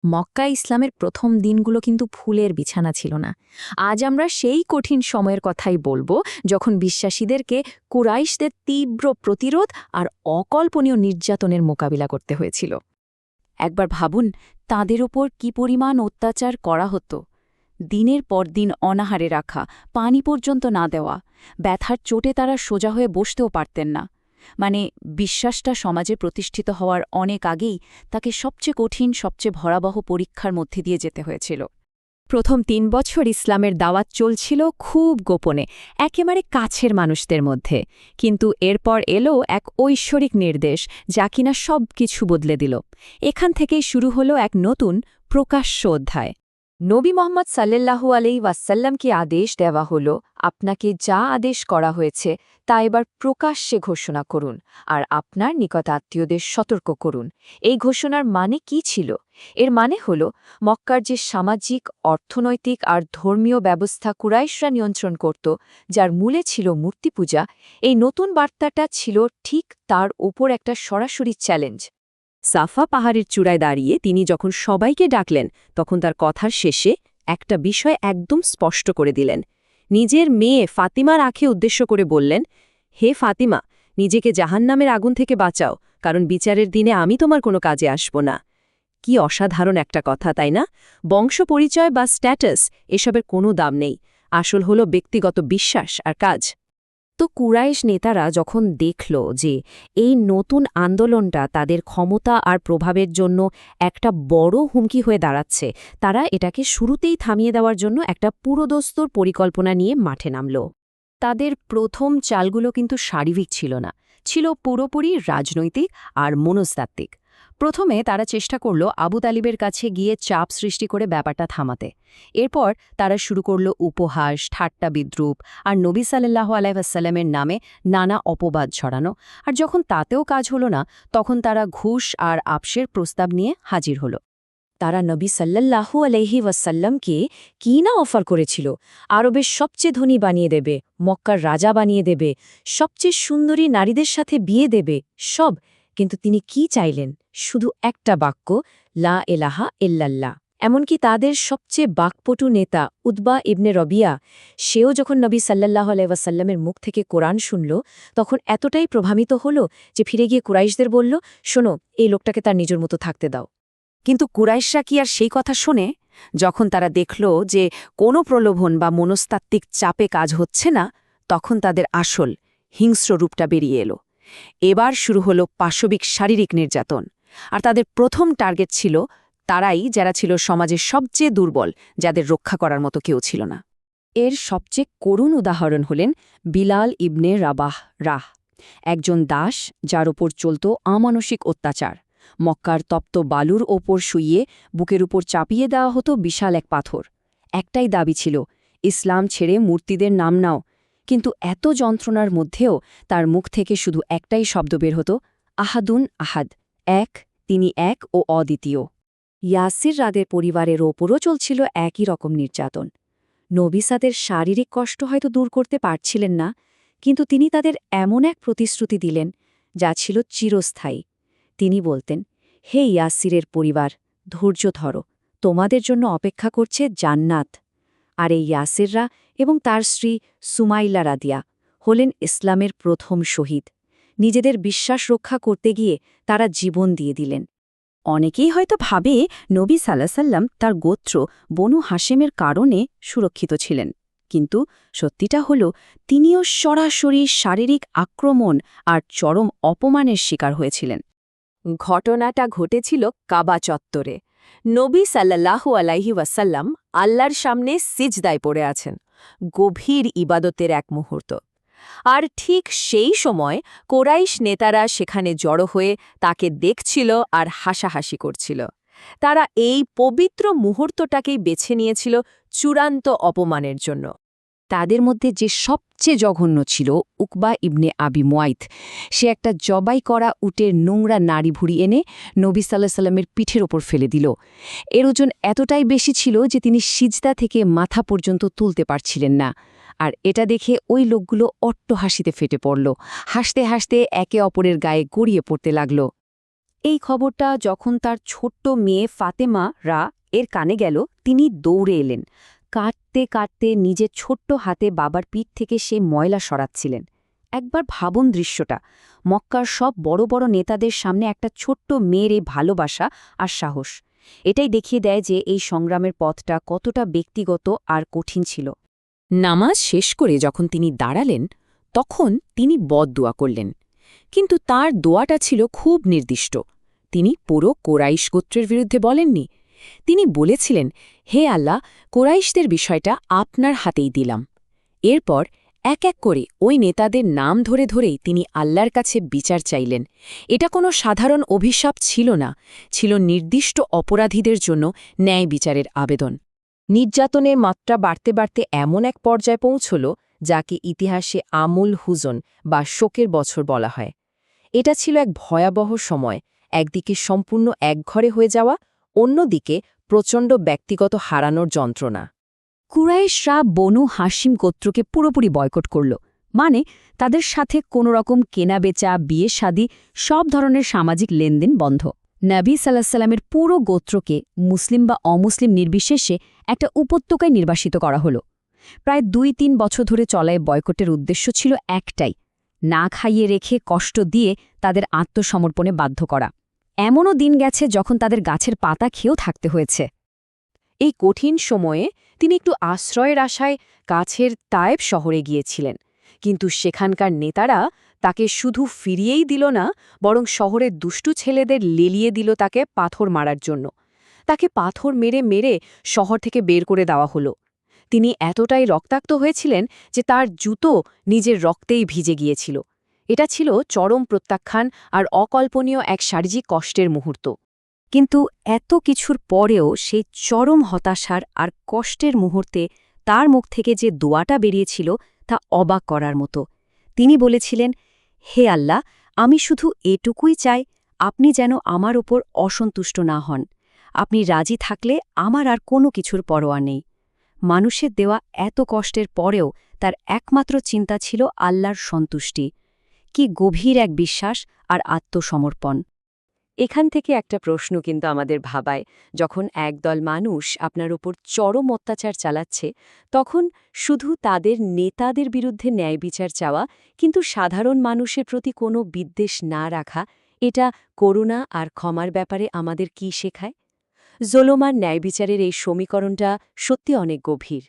মক্কা ইসলামের প্রথম দিনগুলো কিন্তু ফুলের বিছানা ছিল না। আজ আমরা সেই কঠিন সময়ের কথাই বলবো, যখন বিশ্বাসীদেরকে কুরাইশদের তীব্র প্রতিরোধ আর অকল্পনীয় নির্যাতনের মোকাবিলা করতে হয়েছিল। একবার ভাবুন, তাদের ওপর কি পরিমাণ অত্যাচার করা হতো। দিনের পর দিন অনাহারে রাখা, পানি পর্যন্ত না দেওয়া, ব্যথার চোটে তারা সোজা হয়ে বসতেও পারতেন না। মানে, বিশ্বাসটা সমাজে প্রতিষ্ঠিত হওয়ার অনেক আগেই তাকে সবচেয়ে কঠিন, সবচেয়ে ভয়াবহ পরীক্ষার মধ্যে দিয়ে যেতে হয়েছিল। প্রথম ৩ বছর ইসলামের দাওয়াত চলছিল খুব গোপনে, একেবারে কাছের মানুষদের মধ্যে। কিন্তু এরপর এলো এক ঐশ্বরিক নির্দেশ, যা কিনা সব কিছু বদলে দিল। এখান থেকেই শুরু হলো এক নতুন প্রকাশ্য অধ্যায়। নবী মোহাম্মদ সাল্লাল্লাহু আলাইহি ওয়াসাল্লামকে আদেশ দেওয়া হল, আপনাকে যা আদেশ করা হয়েছে তা এবার প্রকাশ্যে ঘোষণা করুন আর আপনার নিকট আত্মীয়দের সতর্ক করুন। এই ঘোষণার মানে কি ছিল? এর মানে হল, মক্কার যে সামাজিক, অর্থনৈতিক আর ধর্মীয় ব্যবস্থা কুরাইশরা নিয়ন্ত্রণ করত, যার মূলে ছিল মূর্তিপূজা, এই নতুন বার্তাটা ছিল ঠিক তার ওপর একটা সরাসরি চ্যালেঞ্জ। সাফা পাহাড়ের চূড়ায় দাঁড়িয়ে তিনি যখন সবাইকে ডাকলেন, তখন তার কথার শেষে একটা বিষয় একদম স্পষ্ট করে দিলেন। নিজের মেয়ে ফাতিমার আঁখে উদ্দেশ্য করে বললেন, হে ফাতিমা, নিজেকে জাহান্নামের আগুন থেকে বাঁচাও, কারণ বিচারের দিনে আমি তোমার কোনো কাজে আসব না। কি অসাধারণ একটা কথা, তাই না? বংশ পরিচয় বা স্ট্যাটাস, এসবের কোনো দাম নেই। আসল হলো ব্যক্তিগত বিশ্বাস আর কাজ। তো কুরাইশ নেতারা যখন দেখল যে এই নতুন আন্দোলনটা তাদের ক্ষমতা আর প্রভাবের জন্য একটা বড় হুমকি হয়ে দাঁড়াচ্ছে, তারা এটাকে শুরুতেই থামিয়ে দেওয়ার জন্য একটা পুরোদস্তুর পরিকল্পনা নিয়ে মাঠে নামল। তাদের প্রথম চালগুলো কিন্তু শারীরিক ছিল না, ছিল পুরোপুরি রাজনৈতিক আর মনস্তাত্ত্বিক। প্রথমে তারা চেষ্টা করল আবু তালিবের কাছে গিয়ে চাপ সৃষ্টি করে ব্যাপারটা থামাতে। এরপর তারা শুরু করল উপহাস, ঠাট্টা, বিদ্রূপ আর নবী সাল্লাল্লাহু আলাইহি ওয়াসাল্লামের নামে নানা অপবাদ ছড়ানো। আর যখন তাতেও কাজ হলো না, তখন তারা ঘুষ আর আপসের প্রস্তাব নিয়ে হাজির হল। তারা নবী সাল্লাল্লাহু আলাইহি ওয়াসাল্লামকে কি না অফার করেছিল? আরবের সবচেয়ে ধনী বানিয়ে দেবে, মক্কার রাজা বানিয়ে দেবে, সবচেয়ে সুন্দরী নারীদের সাথে বিয়ে দেবে, সব। কিন্তু তিনি কি চাইলেন? শুধু একটা বাক্য, লা ইলাহা ইল্লাল্লাহ। এমনকি তাদের সবচেয়ে বাকপটু নেতা উতবা ইবনে রবিয়া, সেও যখন নবী সাল্লাল্লাহু আলাইহি ওয়াসাল্লামের মুখ থেকে কোরআন শুনল, তখন এতটাই প্রভাবিত হল যে ফিরে গিয়ে কুরাইশদের বলল, শোনো, এই লোকটাকে তার নিজের মতো থাকতে দাও। কিন্তু কুরাইশরা কি আর সেই কথা শোনে? যখন তারা দেখল যে কোনো প্রলোভন বা মনস্তাত্ত্বিক চাপে কাজ হচ্ছে না, তখন তাদের আসল হিংস্র রূপটা বেরিয়ে এলো। এবার শুরু হলো পাশবিক শারীরিক নির্যাতন। আর তাদের প্রথম টার্গেট ছিল তারাই, যারা ছিল সমাজের সবচেয়ে দুর্বল, যাদের রক্ষা করার মতো কেউ ছিল না। এর সবচেয়ে করুণ উদাহরণ হলেন বিলাল ইবনে রাহ, একজন দাস যার ওপর চলত অমানসিক অত্যাচার। মক্কার তপ্ত বালুর ওপর শুইয়ে বুকের উপর চাপিয়ে দেওয়া হতো বিশাল এক পাথর। একটাই দাবি ছিল, ইসলাম ছেড়ে মূর্তিদের নাম নাও। কিন্তু এত যন্ত্রণার মধ্যেও তার মুখ থেকে শুধু একটাই শব্দ বের হতো, আহাদুন আহাদ, এক, তিনি এক ও অদ্বিতীয়। ইয়াসির রাদের পরিবারের ওপরও চলছিল একই রকম নির্যাতন। নবী তাদের শারীরিক কষ্ট হয়তো দূর করতে পারছিলেন না, কিন্তু তিনি তাদের এমন এক প্রতিশ্রুতি দিলেন যা ছিল চিরস্থায়ী। তিনি বলতেন, হে ইয়াসিরের পরিবার, ধৈর্য ধরো, তোমাদের জন্য অপেক্ষা করছে জান্নাত। আর এই ইয়াসিররা এবং তার স্ত্রী সুমাইলা রাদিয়া হলেন ইসলামের প্রথম শহীদ। নিজেদের বিশ্বাস রক্ষা করতে গিয়ে তারা জীবন দিয়ে দিলেন। অনেকেই হয়তো ভাবে নবী সাল্লাল্লাহু তার গোত্র বনু হাশেমের কারণে সুরক্ষিত ছিলেন, কিন্তু সত্যিটা হল তিনিও সরাসরি শারীরিক আক্রমণ আর চরম অপমানের শিকার হয়েছিলেন। ঘটনাটা ঘটেছিল কাবা চত্বরে। নবী সাল্লাল্লাহু আলাইহি ওয়াসাল্লাম আল্লাহর সামনে সিজদায় পড়ে আছেন, গভীর ইবাদতের এক মুহূর্ত। আর ঠিক সেই সময় কোরাইশ নেতারা সেখানে জড়ো হয়ে তাকে দেখছিল আর হাসাহাসি করছিল। তারা এই পবিত্র মুহূর্তটাকেই বেছে নিয়েছিল চূড়ান্ত অপমানের জন্য। তাদের মধ্যে যে সবচেয়ে জঘন্য ছিল উকবা ইবনে আবি মুয়াইত। সে একটা জবাই করা উটের নোংরা নাড়ি ভুড়ি এনে নবী সাল্লাল্লাহু আলাইহি ওয়াসাল্লামের পিঠের ওপর ফেলে দিল। এর ওজন এতটাই বেশি ছিল যে তিনি সিজদা থেকে মাথা পর্যন্ত তুলতে পারছিলেন না। আর এটা দেখে ওই লোকগুলো অট্ট হাসিতে ফেটে পড়ল, হাসতে হাসতে একে অপরের গায়ে গড়িয়ে পড়তে লাগল। এই খবরটা যখন তার ছোট্ট মেয়ে ফাতেমা এর কানে গেল, তিনি দৌড়ে এলেন। কাটতে কাটতে নিজের ছোট্ট হাতে বাবার পিঠ থেকে সে ময়লা সরাচ্ছিলেন। একবার ভাবুন দৃশ্যটা, মক্কার সব বড় বড় নেতাদের সামনে একটা ছোট্ট মেয়ের এই ভালোবাসা আর সাহস। এটাই দেখিয়ে দেয় যে এই সংগ্রামের পথটা কতটা ব্যক্তিগত আর কঠিন ছিল। নামাজ শেষ করে যখন তিনি দাঁড়ালেন তখন তিনি বদদুয়া করলেন, কিন্তু তার দোয়াটা ছিল খুব নির্দিষ্ট। তিনি পুরো কোরাইশ গোত্রের বিরুদ্ধে বলেননি। তিনি বলেছিলেন, হে আল্লাহ, কোরাইশদের বিষয়টা আপনার হাতেই দিলাম। এরপর এক এক করে ওই নেতাদের নাম ধরে ধরেই তিনি আল্লাহর কাছে বিচার চাইলেন। এটা কোনো সাধারণ অভিশাপ ছিল না, ছিল নির্দিষ্ট অপরাধীদের জন্য ন্যায় বিচারের আবেদন। নির্যাতনের মাত্রা বাড়তে বাড়তে এমন এক পর্যায়ে পৌঁছল যাকে ইতিহাসে আমুল হুজন বা শোকের বছর বলা হয়। এটা ছিল এক ভয়াবহ সময়, একদিকে সম্পূর্ণ একঘরে হয়ে যাওয়া, অন্যদিকে প্রচণ্ড ব্যক্তিগত হারানোর যন্ত্রণা। কুরাইশরা বনু হাসিম গোত্রকে পুরোপুরি বয়কট করল, মানে তাদের সাথে কোনোরকম কেনাবেচা, বিয়ে শাদী, সব ধরনের সামাজিক লেনদেন বন্ধ। নবী সাল্লাল্লাহু আলাইহি ওয়াসাল্লামের পুরো গোত্রকে মুসলিম বা অমুসলিম নির্বিশেষে একটা উপত্যকায় নির্বাসিত করা হলো। প্রায় ২-৩ বছর ধরে চলা এই বয়কটের উদ্দেশ্য ছিল একটাই, না খাইয়ে রেখে কষ্ট দিয়ে তাদের আত্মসমর্পণে বাধ্য করা। এমনও দিন গেছে যখন তাদের গাছের পাতা খেয়েও থাকতে হয়েছে। এই কঠিন সময়ে তিনি একটু আশ্রয়ের আশায় কাছের তায়েব শহরে গিয়েছিলেন, কিন্তু সেখানকার নেতারা তাকে শুধু ফিরিয়েই দিল না, বরং শহরের দুষ্টু ছেলেদের লেলিয়ে দিল তাকে পাথর মারার জন্য। তাকে পাথর মেরে মেরে শহর থেকে বের করে দেওয়া হলো। তিনি এতটাই রক্তাক্ত হয়েছিলেন যে তার জুতো নিজের রক্তেই ভিজে গিয়েছিল। এটা ছিল চরম প্রত্যাখ্যান আর অকল্পনীয় এক শারীরিক কষ্টের মুহূর্ত। কিন্তু এত কিছুর পরেও সেই চরম হতাশার আর কষ্টের মুহূর্তে তার মুখ থেকে যে দোয়াটা বেরিয়েছিল তা অবাক করার মতো। তিনি বলেছিলেন, হে আল্লাহ, আমি শুধু এটুকুই চাই, আপনি যেন আমার ওপর অসন্তুষ্ট না হন। আপনি রাজি থাকলে আমার আর কোনো কিছুর পরোয়া নেই। মানুষের দেওয়া এত কষ্টের পরেও তার একমাত্র চিন্তা ছিল আল্লাহর সন্তুষ্টি। কি গভীর এক বিশ্বাস আর আত্মসমর্পণ! এখান থেকে একটা প্রশ্ন কিন্তু আমাদের ভাবায়, যখন একদল মানুষ আপনার উপর চরম অত্যাচার চালাচ্ছে, তখন শুধু তাদের নেতাদের বিরুদ্ধে ন্যায় বিচার চাওয়া, কিন্তু সাধারণ মানুষের প্রতি কোনো বিদ্বেষ না রাখা, এটা করুণা আর ক্ষমার ব্যাপারে আমাদের কি শেখায়? জোলম আর ন্যায় বিচারের এই সমীকরণটা সত্যি অনেক গভীর।